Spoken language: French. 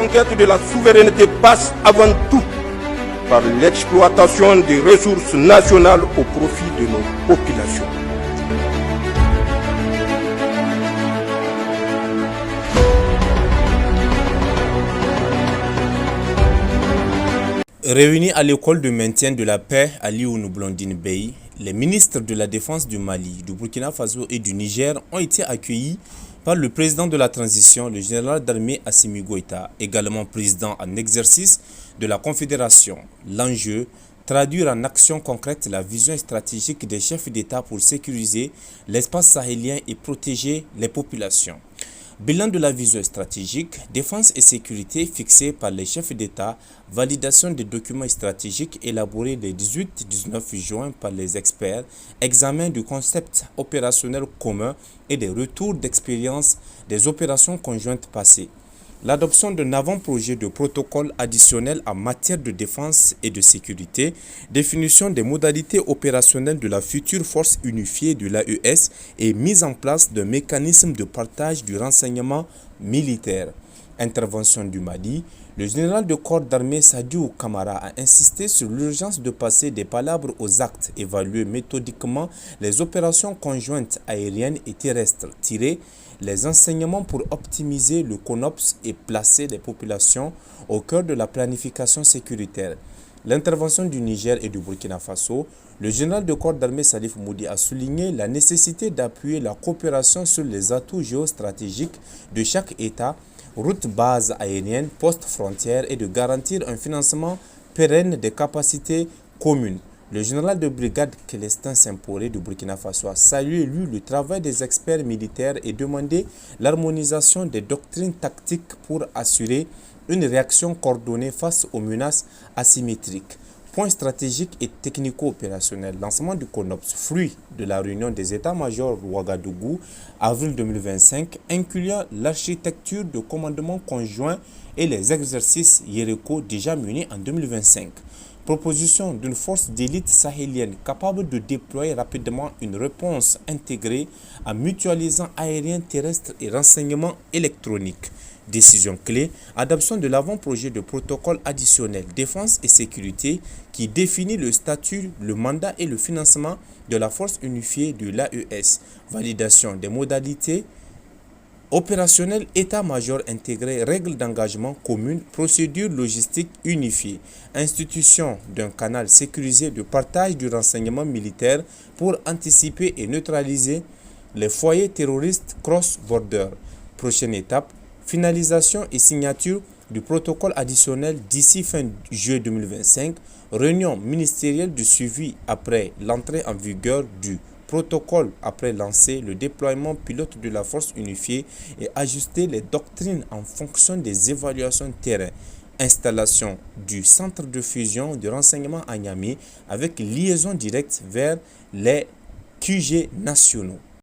conquête de la souveraineté passe avant tout par l'exploitation des ressources nationales au profit de nos populations. Réunis à l'école de maintien de la paix à Lioune Blondine Bey, les ministres de la Défense du Mali, du Burkina Faso et du Niger ont été accueillis par le président de la transition, le général d'armée Assimi Goïta, également président en exercice de la Confédération. L'enjeu, traduire en action concrète la vision stratégique des chefs d'État pour sécuriser l'espace sahélien et protéger les populations. Bilan de la vision stratégique, défense et sécurité fixée par les chefs d'État, validation des documents stratégiques élaborés le 18-19 juin par les experts, examen du concept opérationnel commun et des retours d'expérience des opérations conjointes passées. L'adoption d'un avant-projet de protocole additionnel en matière de défense et de sécurité, définition des modalités opérationnelles de la future force unifiée de l'AES et mise en place d'un mécanisme de partage du renseignement militaire. Intervention du Mali, le général de corps d'armée Sadiou Kamara a insisté sur l'urgence de passer des palabres aux actes, évaluer méthodiquement les opérations conjointes aériennes et terrestres, tirer les enseignements pour optimiser le CONOPS et placer les populations au cœur de la planification sécuritaire. L'intervention du Niger et du Burkina Faso, le général de corps d'armée Salif Moudi a souligné la nécessité d'appuyer la coopération sur les atouts géostratégiques de chaque État, route base aérienne, poste frontière et de garantir un financement pérenne des capacités communes. Le général de brigade Célestin Simporé du Burkina Faso a salué le travail des experts militaires et demandé l'harmonisation des doctrines tactiques pour assurer une réaction coordonnée face aux menaces asymétriques. Point stratégique et technico-opérationnel, lancement du CONOPS, fruit de la réunion des états-majors Ouagadougou, avril 2025, incluant l'architecture de commandement conjoint et les exercices Yéréko déjà menés en 2025. Proposition d'une force d'élite sahélienne capable de déployer rapidement une réponse intégrée en mutualisant aérien, terrestre et renseignement électronique. Décision clé, adoption de l'avant-projet de protocole additionnel défense et sécurité qui définit le statut, le mandat et le financement de la force unifiée de l'AES. Validation des modalités opérationnel, état-major intégré, règles d'engagement communes, procédures logistiques unifiées, institution d'un canal sécurisé de partage du renseignement militaire pour anticiper et neutraliser les foyers terroristes cross-border. Prochaine étape, finalisation et signature du protocole additionnel d'ici fin juillet 2025, réunion ministérielle de suivi après l'entrée en vigueur du protocole après lancer le déploiement pilote de la force unifiée et ajuster les doctrines en fonction des évaluations terrain. Installation du centre de fusion de renseignement à Niamey avec liaison directe vers les QG nationaux.